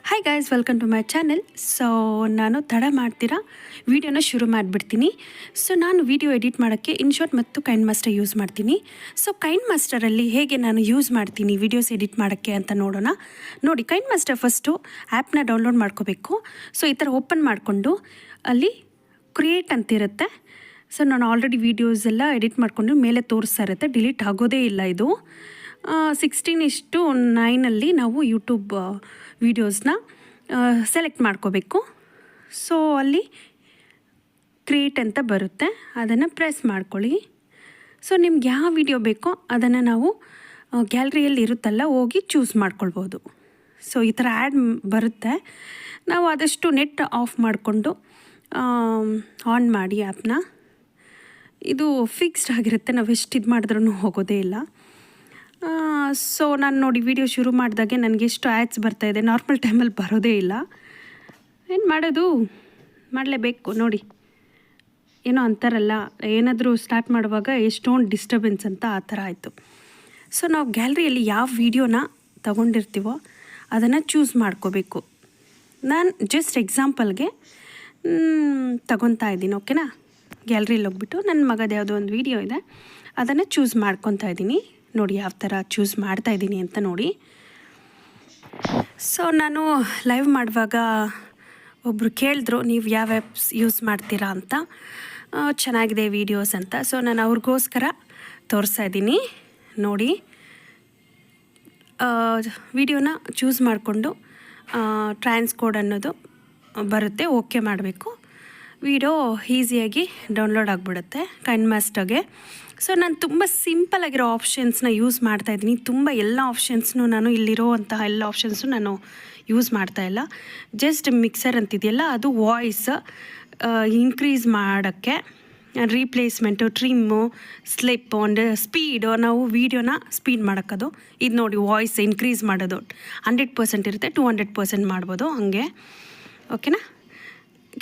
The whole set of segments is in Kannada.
Hi guys, welcome to my channel. So ನಾನು ತಡ ಮಾಡ್ತೀರಾ ವೀಡಿಯೋನ ಶುರು ಮಾಡಿಬಿಡ್ತೀನಿ. ಸೊ ನಾನು ವೀಡಿಯೋ ಎಡಿಟ್ ಮಾಡೋಕ್ಕೆ ಇನ್ಶಾಟ್ ಮತ್ತು ಕೈನ್ ಮಾಸ್ಟರ್ ಯೂಸ್ ಮಾಡ್ತೀನಿ. ಸೊ ಕೈನ್ ಮಾಸ್ಟರಲ್ಲಿ ಹೇಗೆ ನಾನು ಯೂಸ್ ಮಾಡ್ತೀನಿ ವೀಡಿಯೋಸ್ ಎಡಿಟ್ ಮಾಡೋಕ್ಕೆ ಅಂತ ನೋಡೋಣ. ನೋಡಿ, ಕೈನ್ ಮಾಸ್ಟರ್ ಫಸ್ಟು ಆ್ಯಪ್ನ ಡೌನ್ಲೋಡ್ ಮಾಡ್ಕೋಬೇಕು. ಸೊ ಈ ಥರ ಓಪನ್ ಮಾಡಿಕೊಂಡು ಅಲ್ಲಿ ಕ್ರಿಯೇಟ್ ಅಂತಿರುತ್ತೆ. ಸೊ ನಾನು ಆಲ್ರೆಡಿ ವೀಡಿಯೋಸ್ ಎಲ್ಲ ಎಡಿಟ್ ಮಾಡಿಕೊಂಡು ಮೇಲೆ ತೋರಿಸ್ತಾ ಇರುತ್ತೆ, ಡಿಲೀಟ್ ಆಗೋದೇ ಇಲ್ಲ ಇದು. 16:9 ನಾವು ಯೂಟ್ಯೂಬ್ ವೀಡಿಯೋಸ್ನ ಸೆಲೆಕ್ಟ್ ಮಾಡ್ಕೋಬೇಕು. ಸೊ ಅಲ್ಲಿ ಕ್ರಿಯೇಟ್ ಅಂತ ಬರುತ್ತೆ, ಅದನ್ನು ಪ್ರೆಸ್ ಮಾಡ್ಕೊಳ್ಳಿ. ಸೊ ನಿಮ್ಗೆ ಯಾವ ವಿಡಿಯೋ ಬೇಕೋ ಅದನ್ನು ನಾವು ಗ್ಯಾಲರಿಯಲ್ಲಿ ಇರುತ್ತಲ್ಲ ಹೋಗಿ ಚೂಸ್ ಮಾಡ್ಕೊಳ್ಬೋದು. ಸೊ ಈ ಥರ ಆ್ಯಡ್ ಬರುತ್ತೆ. ನಾವು ಆದಷ್ಟು ನೆಟ್ ಆಫ್ ಮಾಡಿಕೊಂಡು ಆನ್ ಮಾಡಿ ಆ್ಯಪ್ನ. ಇದು ಫಿಕ್ಸ್ಡ್ ಆಗಿರುತ್ತೆ, ನಾವು ಎಷ್ಟು ಇದು ಮಾಡಿದ್ರೂ ಹೋಗೋದೇ ಇಲ್ಲ. ಸೊ ನಾನು ನೋಡಿ ವಿಡಿಯೋ ಶುರು ಮಾಡಿದಾಗೆ ನನಗೆ ಎಷ್ಟು ಆ್ಯಡ್ಸ್ ಬರ್ತಾಯಿದೆ, ನಾರ್ಮಲ್ ಟೈಮಲ್ಲಿ ಬರೋದೇ ಇಲ್ಲ. ಏನು ಮಾಡೋದು, ಮಾಡಲೇಬೇಕು. ನೋಡಿ, ಏನೋ ಅಂತಾರಲ್ಲ, ಏನಾದರೂ ಸ್ಟಾರ್ಟ್ ಮಾಡುವಾಗ ಎಷ್ಟೊಂದು ಡಿಸ್ಟರ್ಬೆನ್ಸ್ ಅಂತ ಆ ಥರ ಆಯಿತು. ಸೊ ನಾವು ಗ್ಯಾಲರಿಯಲ್ಲಿ ಯಾವ ವೀಡಿಯೋನ ತಗೊಂಡಿರ್ತೀವೋ ಅದನ್ನು ಚೂಸ್ ಮಾಡ್ಕೋಬೇಕು. ನಾನು ಜಸ್ಟ್ ಎಕ್ಸಾಂಪಲ್ಗೆ ತಗೊತಾ ಇದ್ದೀನಿ, ಓಕೆನಾ. ಗ್ಯಾಲರಿಯಲ್ಲಿ ಹೋಗ್ಬಿಟ್ಟು ನನ್ನ ಮಗದ ಯಾವುದೋ ಒಂದು ವೀಡಿಯೋ ಇದೆ, ಅದನ್ನು ಚೂಸ್ ಮಾಡ್ಕೊತಾ ಇದ್ದೀನಿ. ನೋಡಿ ಯಾವ ಥರ ಚೂಸ್ ಮಾಡ್ತಾಯಿದ್ದೀನಿ ಅಂತ ನೋಡಿ. ಸೊ ನಾನು ಲೈವ್ ಮಾಡುವಾಗ ಒಬ್ಬರು ಕೇಳಿದ್ರು, ನೀವು ಯಾವ ಆ್ಯಪ್ಸ್ ಯೂಸ್ ಮಾಡ್ತೀರಾ ಅಂತ, ಚೆನ್ನಾಗಿದೆ ವೀಡಿಯೋಸ್ ಅಂತ. ಸೊ ನಾನು ಅವ್ರಿಗೋಸ್ಕರ ತೋರಿಸ್ತಾ ಇದ್ದೀನಿ. ನೋಡಿ, ವಿಡಿಯೋನ ಚೂಸ್ ಮಾಡಿಕೊಂಡು ಟ್ರಾನ್ಸ್ಕೋಡ್ ಅನ್ನೋದು ಬರುತ್ತೆ, ಓಕೆ ಮಾಡಬೇಕು. ವಿಡಿಯೋ ಈಸಿಯಾಗಿ ಡೌನ್ಲೋಡ್ ಆಗಿಬಿಡುತ್ತೆ ಕೈನ್ ಮಾಸ್ಟರ್ಗೆ. ಸೊ ನಾನು ತುಂಬ ಸಿಂಪಲಾಗಿರೋ ಆಪ್ಷನ್ಸ್ನ ಯೂಸ್ ಮಾಡ್ತಾಯಿದ್ದೀನಿ. ತುಂಬ ಎಲ್ಲ ಆಪ್ಷನ್ಸ್ನು ನಾನು ಇಲ್ಲಿರೋ ಅಂತಹ ಎಲ್ಲ ಆಪ್ಷನ್ಸು ನಾನು ಯೂಸ್ ಮಾಡ್ತಾಯಿಲ್ಲ. ಜಸ್ಟ್ ಮಿಕ್ಸರ್ ಅಂತಿದೆಯಲ್ಲ, ಅದು ವಾಯ್ಸ್ ಇನ್ಕ್ರೀಸ್ ಮಾಡೋಕ್ಕೆ, replacement, trim, slip and speed, ನಾವು ವೀಡಿಯೋನ ಸ್ಪೀಡ್ ಮಾಡೋಕ್ಕದು. ಇದು ನೋಡಿ, ವಾಯ್ಸ್ ಇನ್ಕ್ರೀಸ್ ಮಾಡೋದು 100% ಇರುತ್ತೆ, 200% ಮಾಡ್ಬೋದು ಹಾಗೆ, ಓಕೆನಾ.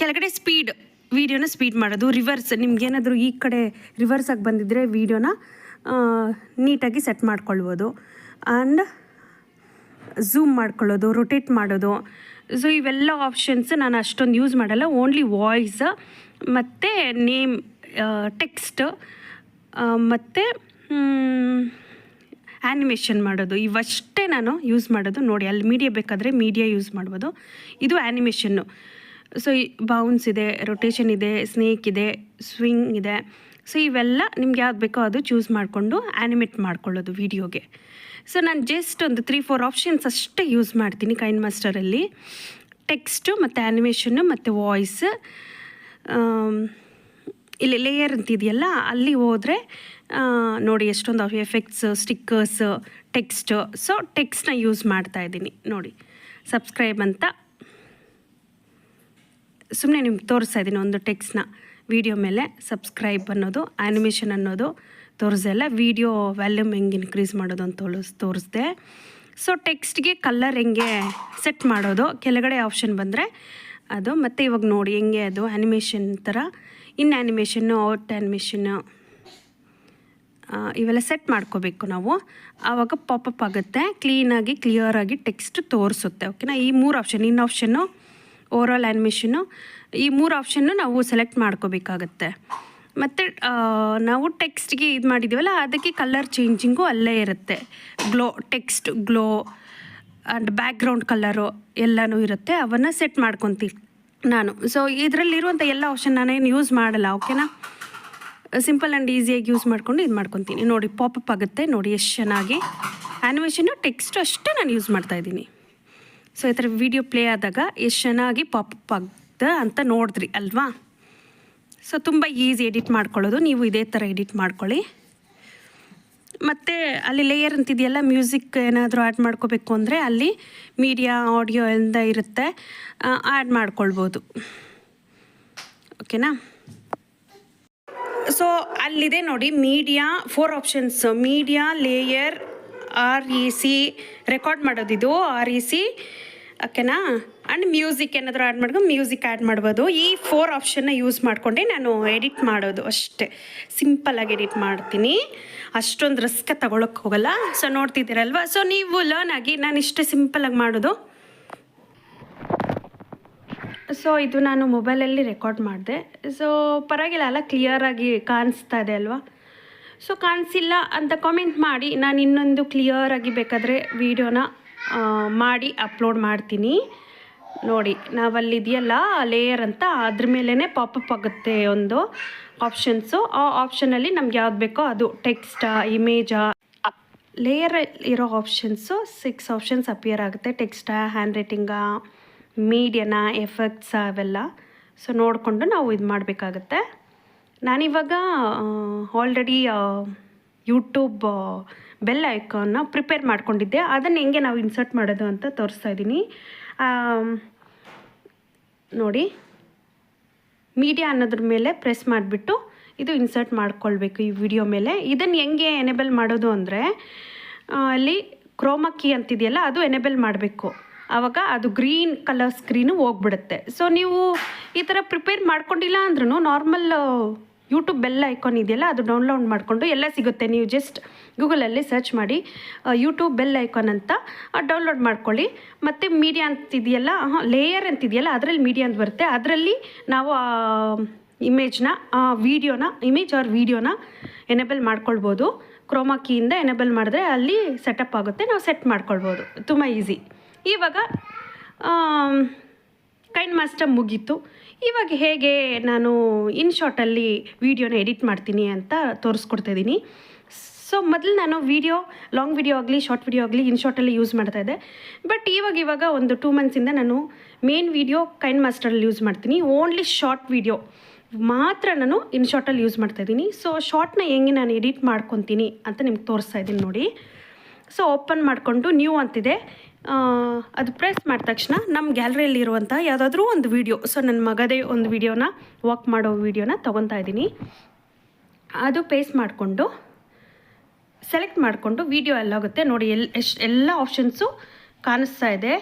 ಕೆಳಗಡೆ ಸ್ಪೀಡ್, ವೀಡಿಯೋನ ಸ್ಪೀಡ್ ಮಾಡೋದು. ರಿವರ್ಸ್, ನಿಮ್ಗೇನಾದರೂ ಈ ಕಡೆ ರಿವರ್ಸಾಗಿ ಬಂದಿದ್ದರೆ ವೀಡಿಯೋನ ನೀಟಾಗಿ ಸೆಟ್ ಮಾಡ್ಕೊಳ್ಬೋದು. ಆ್ಯಂಡ್ ಝೂಮ್ ಮಾಡ್ಕೊಳ್ಳೋದು, ರೊಟೇಟ್ ಮಾಡೋದು. ಸೊ ಇವೆಲ್ಲ ಆಪ್ಷನ್ಸ್ ನಾನು ಅಷ್ಟೊಂದು ಯೂಸ್ ಮಾಡಲ್ಲ. ಓನ್ಲಿ ವಾಯ್ಸ್ ಮತ್ತು ನೇಮ್, ಟೆಕ್ಸ್ಟ್ ಮತ್ತು ಆ್ಯನಿಮೇಷನ್ ಮಾಡೋದು, ಇವಷ್ಟೇ ನಾನು ಯೂಸ್ ಮಾಡೋದು. ನೋಡಿ, ಅಲ್ಲಿ ಮೀಡಿಯಾ ಬೇಕಾದರೆ ಮೀಡಿಯಾ ಯೂಸ್ ಮಾಡ್ಬೋದು. ಇದು ಆ್ಯನಿಮೇಷನ್ನು. ಸೊ ಬೌನ್ಸ್ ಇದೆ, ರೊಟೇಷನ್ ಇದೆ, ಸ್ನೇಕ್ ಇದೆ, ಸ್ವಿಂಗ್ ಇದೆ. ಸೊ ಇವೆಲ್ಲ ನಿಮ್ಗೆ ಯಾವ್ದು ಬೇಕೋ ಅದು ಚೂಸ್ ಮಾಡಿಕೊಂಡು ಆ್ಯನಿಮೇಟ್ ಮಾಡ್ಕೊಳ್ಳೋದು ವೀಡಿಯೋಗೆ. ಸೊ ನಾನು ಜಸ್ಟ್ ಒಂದು 3-4 ಆಪ್ಷನ್ಸ್ ಅಷ್ಟೇ ಯೂಸ್ ಮಾಡ್ತೀನಿ ಕೈನ್ ಮಾಸ್ಟರಲ್ಲಿ. ಟೆಕ್ಸ್ಟು ಮತ್ತು ಆ್ಯನಿಮೇಷನ್ನು ಮತ್ತು ವಾಯ್ಸ್. ಇಲ್ಲಿ ಲೇಯರ್ ಅಂತಿದೆಯಲ್ಲ, ಅಲ್ಲಿ ಹೋದರೆ ನೋಡಿ ಎಷ್ಟೊಂದು ಎಫೆಕ್ಟ್ಸ್, ಸ್ಟಿಕ್ಕರ್ಸ್, ಟೆಕ್ಸ್ಟ್. ಸೊ ಟೆಕ್ಸ್ಟ್ನ ಯೂಸ್ ಮಾಡ್ತಾಯಿದ್ದೀನಿ. ನೋಡಿ, ಸಬ್ಸ್ಕ್ರೈಬ್ ಅಂತ ಸುಮ್ಮನೆ ನಿಮ್ಗೆ ತೋರಿಸ್ತಾ ಇದ್ದೀನಿ ಒಂದು ಟೆಕ್ಸ್ಟ್ನ. ವೀಡಿಯೋ ಮೇಲೆ ಸಬ್ಸ್ಕ್ರೈಬ್ ಅನ್ನೋದು, ಆ್ಯನಿಮೇಷನ್ ಅನ್ನೋದು ತೋರಿಸ್ದೆಲ್ಲ, ವೀಡಿಯೋ ವ್ಯಾಲ್ಯೂಮ್ ಹೆಂಗೆ ಇನ್ಕ್ರೀಸ್ ಮಾಡೋದು ಅಂತ ತೋರಿಸ್ದೆ. ಸೊ ಟೆಕ್ಸ್ಟ್ಗೆ ಕಲರ್ ಹೆಂಗೆ ಸೆಟ್ ಮಾಡೋದು, ಕೆಳಗಡೆ ಆಪ್ಷನ್ ಬಂದರೆ ಅದು. ಮತ್ತು ಇವಾಗ ನೋಡಿ ಹೆಂಗೆ ಅದು ಆ್ಯನಿಮೇಷನ್ ಥರ, ಇನ್ ಆ್ಯನಿಮೇಷನ್ನು, ಔಟ್ ಆ್ಯನಿಮೇಷನ್ನು, ಇವೆಲ್ಲ ಸೆಟ್ ಮಾಡ್ಕೋಬೇಕು ನಾವು. ಆವಾಗ ಪಾಪಪ್ ಆಗುತ್ತೆ, ಕ್ಲೀನಾಗಿ ಕ್ಲಿಯರಾಗಿ ಟೆಕ್ಸ್ಟ್ ತೋರಿಸುತ್ತೆ, ಓಕೆನಾ. ಈ 3 ಆಪ್ಷನ್, ಇನ್ ಆಪ್ಷನ್ನು, ಓವರಾಲ್ ಆ್ಯನಿಮೇಷನ್ನು, ಈ 3 ಆಪ್ಷನ್ನು ನಾವು ಸೆಲೆಕ್ಟ್ ಮಾಡ್ಕೋಬೇಕಾಗತ್ತೆ. ಮತ್ತು ನಾವು ಟೆಕ್ಸ್ಟ್ಗೆ ಇದು ಮಾಡಿದ್ದೀವಲ್ಲ, ಅದಕ್ಕೆ ಕಲರ್ ಚೇಂಜಿಂಗು ಅಲ್ಲೇ ಇರುತ್ತೆ. Text glow and background colour ಎಲ್ಲನೂ ಇರುತ್ತೆ, ಅವನ್ನು ಸೆಟ್ ಮಾಡ್ಕೊತೀನಿ ನಾನು. ಸೊ ಇದರಲ್ಲಿರುವಂಥ ಎಲ್ಲ ಆಪ್ಷನ್ ನಾನೇನು ಯೂಸ್ ಮಾಡಲ್ಲ, ಓಕೆನಾ. ಸಿಂಪಲ್ ಆ್ಯಂಡ್ ಈಸಿಯಾಗಿ ಯೂಸ್ ಮಾಡಿಕೊಂಡು ಇದು ಮಾಡ್ಕೊತೀನಿ. ನೋಡಿ, ಪಾಪಪ್ ಆಗುತ್ತೆ. ನೋಡಿ ಎಷ್ಟು ಚೆನ್ನಾಗಿ ಆ್ಯನಿಮೇಷನ್ನು, ಟೆಕ್ಸ್ಟು ಅಷ್ಟೇ ನಾನು ಯೂಸ್ ಮಾಡ್ತಾಯಿದ್ದೀನಿ. ಸೊ ಈ ಥರ ವೀಡಿಯೋ ಪ್ಲೇ ಆದಾಗ ಎಷ್ಟು ಚೆನ್ನಾಗಿ ಪಾಪಪ್ ಆಗ್ತದೆ ಅಂತ ನೋಡಿದ್ರಿ ಅಲ್ವಾ. ಸೊ ತುಂಬ ಈಸಿ ಎಡಿಟ್ ಮಾಡ್ಕೊಳ್ಳೋದು. ನೀವು ಇದೇ ಥರ ಎಡಿಟ್ ಮಾಡ್ಕೊಳ್ಳಿ. ಮತ್ತು ಅಲ್ಲಿ ಲೇಯರ್ ಅಂತಿದೆಯಲ್ಲ, ಮ್ಯೂಸಿಕ್ ಏನಾದರೂ ಆ್ಯಡ್ ಮಾಡ್ಕೋಬೇಕು ಅಂದರೆ ಅಲ್ಲಿ ಮೀಡಿಯಾ, ಆಡಿಯೋ ಎಲ್ಲ ಇರುತ್ತೆ, ಆ್ಯಡ್ ಮಾಡ್ಕೊಳ್ಬೋದು, ಓಕೆನಾ. ಸೊ ಅಲ್ಲಿದೆ ನೋಡಿ, media 4 options: media, layer, REC, record ಮಾಡೋದಿದು REC, ಓಕೆನಾ. ಆ್ಯಂಡ್ ಮ್ಯೂಸಿಕ್ ಏನಾದರೂ ಆ್ಯಡ್ ಮಾಡ್ಕೊಂಡು ಮ್ಯೂಸಿಕ್ ಆ್ಯಡ್ ಮಾಡ್ಬೋದು. ಈ 4 ಆಪ್ಷನ್ನ ಯೂಸ್ ಮಾಡಿಕೊಂಡೆ ನಾನು ಎಡಿಟ್ ಮಾಡೋದು ಅಷ್ಟೇ. ಸಿಂಪಲ್ಲಾಗಿ ಎಡಿಟ್ ಮಾಡ್ತೀನಿ, ಅಷ್ಟೊಂದು ರಿಸ್ಕ್ ತಗೊಳಕ್ಕೆ ಹೋಗಲ್ಲ. ಸೊ ನೋಡ್ತಿದ್ದೀರಲ್ವ. ಸೊ ನೀವು ಲರ್ನ್ ಆಗಿ, ನಾನು ಇಷ್ಟೇ ಸಿಂಪಲ್ಲಾಗಿ ಮಾಡೋದು. ಸೊ ಇದು ನಾನು ಮೊಬೈಲಲ್ಲಿ ರೆಕಾರ್ಡ್ ಮಾಡಿದೆ. ಸೊ ಪರವಾಗಿಲ್ಲ ಅಲ್ಲ, ಕ್ಲಿಯರಾಗಿ ಕಾಣಿಸ್ತಾ ಇದೆ ಅಲ್ವಾ? ಸೊ ಕಾಣಿಸಿಲ್ಲ ಅಂತ ಕಾಮೆಂಟ್ ಮಾಡಿ, ನಾನು ಇನ್ನೊಂದು ಕ್ಲಿಯರಾಗಿ ಬೇಕಾದರೆ ವೀಡಿಯೋನ ಮಾಡಿ ಅಪ್ಲೋಡ್ ಮಾಡ್ತೀನಿ. ನೋಡಿ, ನಾವಲ್ಲಿದೆಯಲ್ಲ ಲೇಯರ್ ಅಂತ, ಅದ್ರ ಮೇಲೇ ಪಾಪಪ್ ಆಗುತ್ತೆ ಒಂದು ಆಪ್ಷನ್ಸು. ಆ ಆಪ್ಷನಲ್ಲಿ ನಮ್ಗೆ ಯಾವ್ದು ಬೇಕೋ ಅದು ಟೆಕ್ಸ್ಟಾ, ಇಮೇಜಾ, ಲೇಯರ್ ಇರೋ ಆಪ್ಷನ್ಸು 6 ಆಪ್ಷನ್ಸ್ ಅಪಿಯರ್ ಆಗುತ್ತೆ. ಟೆಕ್ಸ್ಟಾ, ಹ್ಯಾಂಡ್ ರೈಟಿಂಗಾ, ಮೀಡಿಯಾನ, ಎಫೆಕ್ಟ್ಸ್ ಅವೆಲ್ಲ. ಸೊ ನೋಡಿಕೊಂಡು ನಾವು ಇದು ಮಾಡಬೇಕಾಗತ್ತೆ. ನಾನಿವಾಗ ಆಲ್ರೆಡಿ ಯೂಟ್ಯೂಬ್ ಬೆಲ್ ಐಕಾನ್ನ ಪ್ರಿಪೇರ್ ಮಾಡ್ಕೊಂಡಿದ್ದೆ. ಅದನ್ನು ಹೆಂಗೆ ನಾವು ಇನ್ಸರ್ಟ್ ಮಾಡೋದು ಅಂತ ತೋರಿಸ್ತಾ ಇದ್ದೀನಿ. ನೋಡಿ, ಮೀಡಿಯಾ ಅನ್ನೋದ್ರ ಮೇಲೆ ಪ್ರೆಸ್ ಮಾಡಿಬಿಟ್ಟು ಇದು ಇನ್ಸರ್ಟ್ ಮಾಡ್ಕೊಳ್ಬೇಕು ಈ ವಿಡಿಯೋ ಮೇಲೆ. ಇದನ್ನು ಹೆಂಗೆ ಎನೇಬಲ್ ಮಾಡೋದು ಅಂದರೆ, ಅಲ್ಲಿ ಕ್ರೋಮಾ ಕೀ ಅಂತಿದೆಯಲ್ಲ ಅದು ಎನೇಬಲ್ ಮಾಡಬೇಕು. ಆವಾಗ ಅದು ಗ್ರೀನ್ ಕಲರ್ ಸ್ಕ್ರೀನು ಹೋಗ್ಬಿಡುತ್ತೆ. ಸೊ ನೀವು ಈ ಥರ ಪ್ರಿಪೇರ್ ಮಾಡ್ಕೊಂಡಿಲ್ಲ ಅಂದ್ರೂ ನಾರ್ಮಲ್ ಯೂಟ್ಯೂಬ್ ಬೆಲ್ ಐಕಾನ್ ಇದೆಯಲ್ಲ ಅದು ಡೌನ್ಲೋಡ್ ಮಾಡಿಕೊಂಡು ಎಲ್ಲ ಸಿಗುತ್ತೆ. ನೀವು ಜಸ್ಟ್ ಗೂಗಲಲ್ಲಿ ಸರ್ಚ್ ಮಾಡಿ ಯೂಟ್ಯೂಬ್ ಬೆಲ್ ಐಕಾನ್ ಅಂತ ಡೌನ್ಲೋಡ್ ಮಾಡ್ಕೊಳ್ಳಿ. ಮತ್ತು ಮೀಡಿಯಾ ಅಂತಿದೆಯಲ್ಲ, ಲೇಯರ್ ಅಂತಿದೆಯಲ್ಲ ಅದರಲ್ಲಿ ಮೀಡಿಯಾ ಅಂತ ಬರುತ್ತೆ. ಅದರಲ್ಲಿ ನಾವು ಇಮೇಜ್ನ, ವೀಡಿಯೋನ, ಇಮೇಜ್ ಆರ್ ವೀಡಿಯೋನ ಎನೇಬಲ್ ಮಾಡ್ಕೊಳ್ಬೋದು. ಕ್ರೋಮಾ ಕೀಯಿಂದ ಎನೇಬಲ್ ಮಾಡಿದ್ರೆ ಅಲ್ಲಿ ಸೆಟಪ್ ಆಗುತ್ತೆ, ನಾವು ಸೆಟ್ ಮಾಡ್ಕೊಳ್ಬೋದು. ತುಂಬ ಈಸಿ. ಇವಾಗ ಕೈನ್ ಮಾಸ್ಟರ್ ಮುಗೀತು. ಇವಾಗ ಹೇಗೆ ನಾನು ಇನ್ಶಾರ್ಟಲ್ಲಿ ವೀಡಿಯೋನ ಎಡಿಟ್ ಮಾಡ್ತೀನಿ ಅಂತ ತೋರಿಸ್ಕೊಡ್ತಾಯಿದ್ದೀನಿ. ಸೊ ಮೊದಲು ನಾನು ಲಾಂಗ್ ವೀಡಿಯೋ ಆಗಲಿ ಶಾರ್ಟ್ ವೀಡಿಯೋ ಆಗಲಿ ಇನ್ಶಾರ್ಟಲ್ಲಿ ಯೂಸ್ ಮಾಡ್ತಾಯಿದ್ದೆ. ಬಟ್ ಇವಾಗ ಒಂದು 2 ಮಂತ್ಸಿಂದ ನಾನು ಮೇನ್ ವೀಡಿಯೋ ಕೈನ್ ಮಾಸ್ಟರಲ್ಲಿ ಯೂಸ್ ಮಾಡ್ತೀನಿ. ಓನ್ಲಿ ಶಾರ್ಟ್ ವೀಡಿಯೋ ಮಾತ್ರ ನಾನು ಇನ್ಶಾರ್ಟಲ್ಲಿ ಯೂಸ್ ಮಾಡ್ತಾಯಿದ್ದೀನಿ. ಸೊ ಶಾರ್ಟ್ನ ಹೆಂಗೆ ನಾನು ಎಡಿಟ್ ಮಾಡ್ಕೊತೀನಿ ಅಂತ ನಿಮ್ಗೆ ತೋರಿಸ್ತಾ ಇದ್ದೀನಿ ನೋಡಿ. ಸೊ ಓಪನ್ ಮಾಡಿಕೊಂಡು ನ್ಯೂ ಅಂತಿದೆ, ಅದು ಪ್ರೆಸ್ ಮಾಡಿದ ತಕ್ಷಣ ನಮ್ಮ ಗ್ಯಾಲರಿಯಲ್ಲಿರುವಂಥ ಯಾವುದಾದ್ರೂ ಒಂದು ವೀಡಿಯೋ, ಸೊ ನನ್ನ ಮಗದೇ ಒಂದು ವೀಡಿಯೋನ, ವಾಕ್ ಮಾಡೋ ವೀಡಿಯೋನ ತೊಗೊತಾ ಇದ್ದೀನಿ. ಅದು ಪೇಸ್ಟ್ ಮಾಡಿಕೊಂಡು ಸೆಲೆಕ್ಟ್ ಮಾಡಿಕೊಂಡು ವೀಡಿಯೋ ಎಲ್ಲಾಗುತ್ತೆ ನೋಡಿ. ಎಲ್ಲ ಆಪ್ಷನ್ಸು ಕಾಣಿಸ್ತಾ ಇದೆ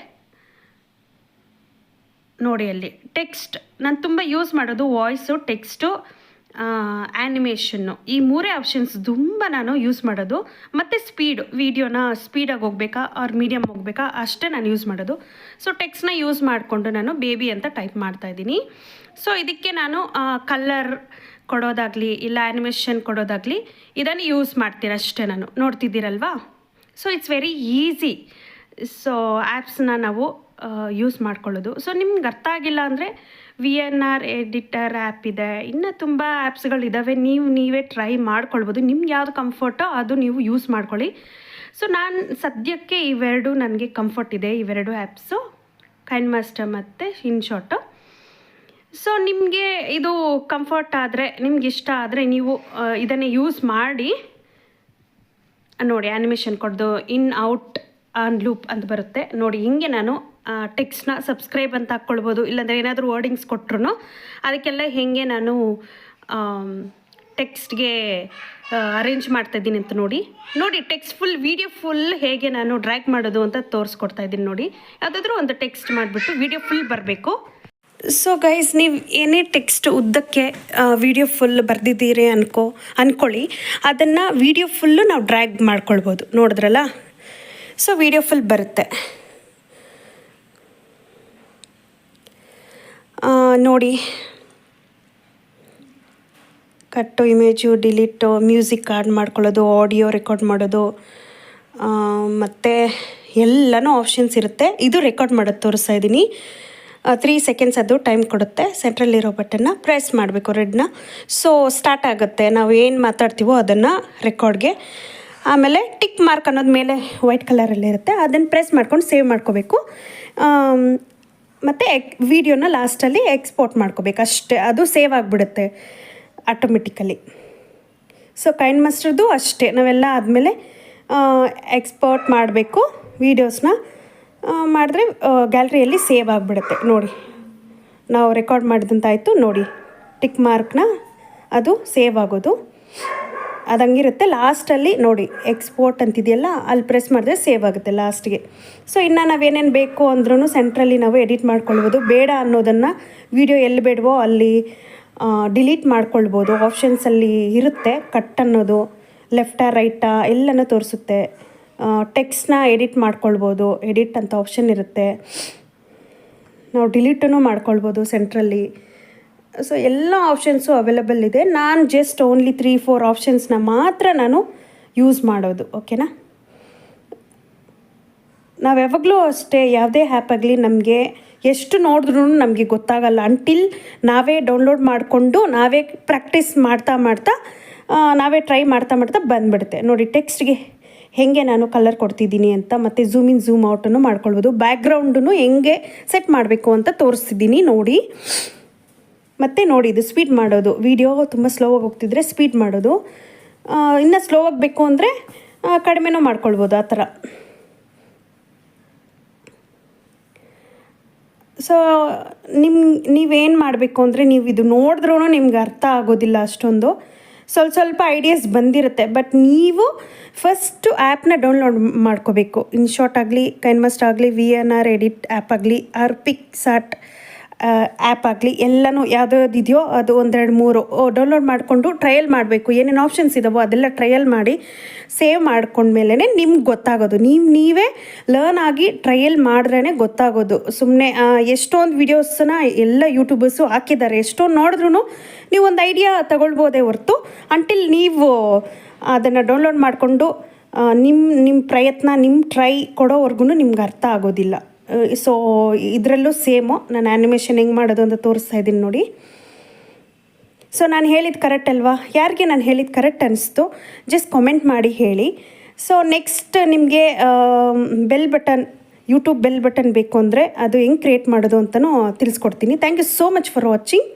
ನೋಡಿ. ಅಲ್ಲಿ ಟೆಕ್ಸ್ಟ್ ನಾನು ತುಂಬ ಯೂಸ್ ಮಾಡೋದು ವಾಯ್ಸು, ಟೆಕ್ಸ್ಟು, ಆ್ಯನಿಮೇಷನ್ನು, ಈ 3 ಆಪ್ಷನ್ಸ್ ತುಂಬ ನಾನು ಯೂಸ್ ಮಾಡೋದು. ಮತ್ತು ಸ್ಪೀಡು, ವೀಡಿಯೋನ ಸ್ಪೀಡಾಗಿ ಹೋಗ್ಬೇಕಾ ಆರ್ ಮೀಡಿಯಮ್ ಹೋಗ್ಬೇಕಾ ಅಷ್ಟೇ ನಾನು ಯೂಸ್ ಮಾಡೋದು. ಸೊ ಟೆಕ್ಸ್ಟ್ನ ಯೂಸ್ ಮಾಡಿಕೊಂಡು ನಾನು ಬೇಬಿ ಅಂತ ಟೈಪ್ ಮಾಡ್ತಾಯಿದ್ದೀನಿ. ಸೊ ಇದಕ್ಕೆ ನಾನು ಕಲರ್ ಕೊಡೋದಾಗಲಿ ಇಲ್ಲ ಆ್ಯನಿಮೇಷನ್ ಕೊಡೋದಾಗಲಿ ಇದನ್ನು ಯೂಸ್ ಮಾಡ್ತೀನಿ ಅಷ್ಟೇ. ನಾನು ನೋಡ್ತಿದ್ದೀರಲ್ವಾ? So it's very easy. So ಆ್ಯಪ್ಸ್ನ ನಾವು ಯೂಸ್ ಮಾಡ್ಕೊಳ್ಳೋದು. ಸೊ ನಿಮ್ಗೆ ಅರ್ಥ ಆಗಿಲ್ಲ ಅಂದರೆ VNR ಎಡಿಟರ್ ಆ್ಯಪ್ ಇದೆ, ಇನ್ನೂ ತುಂಬ ಆ್ಯಪ್ಸ್ಗಳಿದ್ದಾವೆ. ನೀವೇ ಟ್ರೈ ಮಾಡ್ಕೊಳ್ಬೋದು. ನಿಮ್ಗೆ ಯಾವುದು ಕಂಫರ್ಟೋ ಅದು ನೀವು ಯೂಸ್ ಮಾಡ್ಕೊಳ್ಳಿ. ಸೊ ನಾನು ಸದ್ಯಕ್ಕೆ ಇವೆರಡು ನನಗೆ ಕಂಫರ್ಟ್ ಇದೆ, ಇವೆರಡು ಆ್ಯಪ್ಸು, ಕೈನ್ ಮಾಸ್ಟರ್ ಮತ್ತು ಇನ್ಶಾರ್ಟು. ಸೊ ನಿಮಗೆ ಇದು ಕಂಫರ್ಟ್ ಆದರೆ, ನಿಮ್ಗೆ ಇಷ್ಟ ಆದರೆ ನೀವು ಇದನ್ನೇ ಯೂಸ್ ಮಾಡಿ ನೋಡಿ. ಆ್ಯನಿಮೇಷನ್ ಕೊಡೋದು, ಇನ್ ಔಟ್ ಆನ್ ಲೂಪ್ ಅಂತ ಬರುತ್ತೆ ನೋಡಿ. ಹಿಂಗೆ ನಾನು ಟೆಕ್ಸ್ಟ್ನ ಸಬ್ಸ್ಕ್ರೈಬ್ ಅಂತ ಹಾಕ್ಕೊಳ್ಬೋದು. ಇಲ್ಲಾಂದರೆ ಏನಾದರೂ ವರ್ಡಿಂಗ್ಸ್ ಕೊಟ್ಟರು ಅದಕ್ಕೆಲ್ಲ ಹೇಗೆ ನಾನು ಟೆಕ್ಸ್ಟ್ಗೆ ಅರೇಂಜ್ ಮಾಡ್ತಾಯಿದ್ದೀನಿ ಅಂತ ನೋಡಿ. ಟೆಕ್ಸ್ಟ್ ಫುಲ್ ವೀಡಿಯೋ ಫುಲ್ ಹೇಗೆ ನಾನು ಡ್ರ್ಯಾಗ್ ಮಾಡೋದು ಅಂತ ತೋರಿಸ್ಕೊಡ್ತಾ ಇದ್ದೀನಿ ನೋಡಿ. ಯಾವುದಾದ್ರೂ ಒಂದು ಟೆಕ್ಸ್ಟ್ ಮಾಡಿಬಿಟ್ಟು ವೀಡಿಯೋ ಫುಲ್ ಬರಬೇಕು. ಸೊ ಗೈಸ್, ನೀವು ಏನೇ ಟೆಕ್ಸ್ಟ್ ಉದ್ದಕ್ಕೆ ವೀಡಿಯೋ ಫುಲ್ ಬರೆದಿದ್ದೀರಿ ಅಂದ್ಕೊಳ್ಳಿ, ಅದನ್ನು ವೀಡಿಯೋ ಫುಲ್ಲು ನಾವು ಡ್ರ್ಯಾಗ್ ಮಾಡ್ಕೊಳ್ಬೋದು. ನೋಡಿದ್ರಲ್ಲ? ಸೊ ವೀಡಿಯೋ ಫುಲ್ ಬರುತ್ತೆ ನೋಡಿ. ಕಟ್ಟು, ಇಮೇಜು, ಡಿಲೀಟು, ಮ್ಯೂಸಿಕ್ ಆ್ಯಡ್ ಮಾಡ್ಕೊಳ್ಳೋದು, ಆಡಿಯೋ ರೆಕಾರ್ಡ್ ಮಾಡೋದು, ಮತ್ತು ಎಲ್ಲನೂ ಆಪ್ಷನ್ಸ್ ಇರುತ್ತೆ. ಇದು ರೆಕಾರ್ಡ್ ಮಾಡೋದು ತೋರಿಸ್ತಾ ಇದ್ದೀನಿ. 3 ಸೆಕೆಂಡ್ಸ್ ಅದು ಟೈಮ್ ಕೊಡುತ್ತೆ. ಸೆಂಟ್ರಲ್ಲಿರೋ ಬಟನ್ನ ಪ್ರೆಸ್ ಮಾಡಬೇಕು, ರೆಡ್ನ. ಸೊ ಸ್ಟಾರ್ಟ್ ಆಗುತ್ತೆ. ನಾವು ಏನು ಮಾತಾಡ್ತೀವೋ ಅದನ್ನು ರೆಕಾರ್ಡ್ಗೆ. ಆಮೇಲೆ ಟಿಕ್ ಮಾರ್ಕ್ ಅನ್ನೋದು ಮೇಲೆ ವೈಟ್ ಕಲರಲ್ಲಿರುತ್ತೆ, ಅದನ್ನು ಪ್ರೆಸ್ ಮಾಡ್ಕೊಂಡು ಸೇವ್ ಮಾಡ್ಕೋಬೇಕು. ಮತ್ತು ವೀಡಿಯೋನ ಲಾಸ್ಟಲ್ಲಿ ಎಕ್ಸ್ಪೋರ್ಟ್ ಮಾಡ್ಕೋಬೇಕು ಅಷ್ಟೇ. ಅದು ಸೇವ್ ಆಗಿಬಿಡುತ್ತೆ ಆಟೋಮೆಟಿಕಲಿ. ಸೊ ಕೈನ್ ಮಾಸ್ಟರ್ದು ಅಷ್ಟೇ. ನಾವೆಲ್ಲ ಆದಮೇಲೆ ಎಕ್ಸ್ಪೋರ್ಟ್ ಮಾಡಬೇಕು ವೀಡಿಯೋಸ್ನ. ಮಾಡಿದ್ರೆ ಗ್ಯಾಲರಿಯಲ್ಲಿ ಸೇವ್ ಆಗಿಬಿಡುತ್ತೆ ನೋಡಿ. ನಾವು ರೆಕಾರ್ಡ್ ಮಾಡಿದಂತಾಯಿತು ನೋಡಿ. ಟಿಕ್ ಮಾರ್ಕ್ನ ಅದು ಸೇವ್ ಆಗೋದು ಅದಂಗಿರುತ್ತೆ. ಲಾಸ್ಟಲ್ಲಿ ನೋಡಿ ಎಕ್ಸ್ಪೋರ್ಟ್ ಅಂತಿದೆಯಲ್ಲ, ಅಲ್ಲಿ ಪ್ರೆಸ್ ಮಾಡಿದ್ರೆ ಸೇವ್ ಆಗುತ್ತೆ ಲಾಸ್ಟ್ಗೆ. ಸೊ ಇನ್ನು ನಾವೇನೇನು ಬೇಕು ಅಂದ್ರೂ ಸೆಂಟ್ರಲ್ಲಿ ನಾವು ಎಡಿಟ್ ಮಾಡ್ಕೊಳ್ಬೋದು. ಬೇಡ ಅನ್ನೋದನ್ನು ವೀಡಿಯೋ ಎಲ್ಲಿ ಬೇಡವೋ ಅಲ್ಲಿ ಡಿಲೀಟ್ ಮಾಡ್ಕೊಳ್ಬೋದು. ಆಪ್ಷನ್ಸಲ್ಲಿ ಇರುತ್ತೆ, ಕಟ್ ಅನ್ನೋದು, ಲೆಫ್ಟಾ ರೈಟಾ ಎಲ್ಲನೂ ತೋರಿಸುತ್ತೆ. ಟೆಕ್ಸ್ಟ್ನ ಎಡಿಟ್ ಮಾಡ್ಕೊಳ್ಬೋದು, ಎಡಿಟ್ ಅಂತ ಆಪ್ಷನ್ ಇರುತ್ತೆ ನಾವು ಡಿಲೀಟನ್ನು ಮಾಡ್ಕೊಳ್ಬೋದು ಸೆಂಟ್ರಲ್ಲಿ. ಸೊ ಎಲ್ಲ ಆಪ್ಷನ್ಸು ಅವೈಲಬಲ್ ಇದೆ. ನಾನು ಜಸ್ಟ್ ಓನ್ಲಿ 3-4 ಆಪ್ಷನ್ಸ್ನ ಮಾತ್ರ ನಾನು ಯೂಸ್ ಮಾಡೋದು. ಓಕೆನಾ? ನಾವು ಯಾವಾಗಲೂ ಅಷ್ಟೇ, ಯಾವುದೇ ಆ್ಯಪ್ ಆಗಲಿ ನಮಗೆ ಎಷ್ಟು ನೋಡಿದ್ರೂ ನಮಗೆ ಗೊತ್ತಾಗಲ್ಲ ಅಂಟಿಲ್ ನಾವೇ ಡೌನ್ಲೋಡ್ ಮಾಡಿಕೊಂಡು ನಾವೇ ಪ್ರಾಕ್ಟೀಸ್ ಮಾಡ್ತಾ ನಾವೇ ಟ್ರೈ ಮಾಡ್ತಾ ಬಂದುಬಿಡುತ್ತೆ. ನೋಡಿ ಟೆಕ್ಸ್ಟ್ಗೆ ಹೇಗೆ ನಾನು ಕಲರ್ ಕೊಡ್ತಿದ್ದೀನಿ ಅಂತ, ಮತ್ತು ಝೂಮ್ ಇನ್ ಝೂಮ್ ಔಟನ್ನು ಮಾಡ್ಕೊಳ್ಬೋದು. ಬ್ಯಾಕ್ಗ್ರೌಂಡನ್ನು ಹೆಂಗೆ ಸೆಟ್ ಮಾಡಬೇಕು ಅಂತ ತೋರಿಸ್ತಿದ್ದೀನಿ ನೋಡಿ. ಮತ್ತು ನೋಡಿ ಇದು ಸ್ಪೀಡ್ ಮಾಡೋದು, ವಿಡಿಯೋ ತುಂಬ ಸ್ಲೋವಾಗಿ ಹೋಗ್ತಿದ್ರೆ ಸ್ಪೀಡ್ ಮಾಡೋದು, ಇನ್ನು ಸ್ಲೋ ಆಗಬೇಕು ಅಂದರೆ ಕಡಿಮೆನೂ ಮಾಡ್ಕೊಳ್ಬೋದು ಆ ಥರ. ಸೊ ನೀವೇನು ಮಾಡಬೇಕು ಅಂದರೆ, ನೀವು ಇದು ನೋಡಿದ್ರೂ ನಿಮ್ಗೆ ಅರ್ಥ ಆಗೋದಿಲ್ಲ ಅಷ್ಟೊಂದು, ಸ್ವಲ್ಪ ಐಡಿಯಾಸ್ ಬಂದಿರುತ್ತೆ. ಬಟ್ ನೀವು ಫಸ್ಟು ಆ್ಯಪ್ನ ಡೌನ್ಲೋಡ್ ಮಾಡ್ಕೋಬೇಕು. ಇನ್ಶಾಟ್ ಆಗಲಿ, ಕೈನ್ಮಾಸ್ಟ್ ಆಗಲಿ, VNR ಎಡಿಟ್ ಆ್ಯಪ್ ಆಗಲಿ, ಆರ್ ಪಿಕ್ಸಾರ್ಟ್ ಆ್ಯಪ್ ಆಗಲಿ, ಎಲ್ಲನೂ ಯಾವ್ದು ಇದೆಯೋ ಅದು 1-2-3 ಡೌನ್ಲೋಡ್ ಮಾಡಿಕೊಂಡು ಟ್ರಯಲ್ ಮಾಡಬೇಕು. ಏನೇನು ಆಪ್ಷನ್ಸ್ ಇದ್ದಾವೋ ಅದೆಲ್ಲ ಟ್ರಯಲ್ ಮಾಡಿ ಸೇವ್ ಮಾಡ್ಕೊಂಡ್ಮೇಲೆ ನಿಮ್ಗೆ ಗೊತ್ತಾಗೋದು. ನೀವೇ ಲರ್ನ್ ಆಗಿ ಟ್ರಯಲ್ ಮಾಡಿದ್ರೇ ಗೊತ್ತಾಗೋದು. ಸುಮ್ಮನೆ ಎಷ್ಟೊಂದು ವೀಡಿಯೋಸನ್ನ ಎಲ್ಲ ಯೂಟ್ಯೂಬರ್ಸು ಹಾಕಿದ್ದಾರೆ, ಎಷ್ಟೊಂದು ನೋಡಿದ್ರೂ ನೀವು ಒಂದು ಐಡಿಯಾ ತಗೊಳ್ಬೋದೇ ಹೊರತು ಅಂಟಿಲ್ ನೀವು ಅದನ್ನು ಡೌನ್ಲೋಡ್ ಮಾಡಿಕೊಂಡು ನಿಮ್ಮ ಪ್ರಯತ್ನ, ನಿಮ್ಮ ಟ್ರೈ ಕೊಡೋವರೆಗೂ ನಿಮ್ಗೆ ಅರ್ಥ ಆಗೋದಿಲ್ಲ. ಸೊ ಇದರಲ್ಲೂ ಸೇಮು ನಾನು ಆ್ಯನಿಮೇಷನ್ ಹೆಂಗೆ ಮಾಡೋದು ಅಂತ ತೋರಿಸ್ತಾ ಇದ್ದೀನಿ ನೋಡಿ. ಸೊ ನಾನು ಹೇಳಿದ್ದು ಕರೆಕ್ಟ್ ಅಲ್ವಾ? ಯಾರಿಗೆ ನಾನು ಹೇಳಿದ್ದು ಕರೆಕ್ಟ್ ಅನಿಸ್ತು ಜಸ್ಟ್ ಕಾಮೆಂಟ್ ಮಾಡಿ ಹೇಳಿ. ಸೊ ನೆಕ್ಸ್ಟ್ ನಿಮಗೆ bell button, YouTube bell button ಬೇಕು ಅಂದರೆ ಅದು ಹೆಂಗೆ ಕ್ರಿಯೇಟ್ ಮಾಡೋದು ಅಂತಲೂ ತಿಳಿಸ್ಕೊಡ್ತೀನಿ. Thank you so much for watching.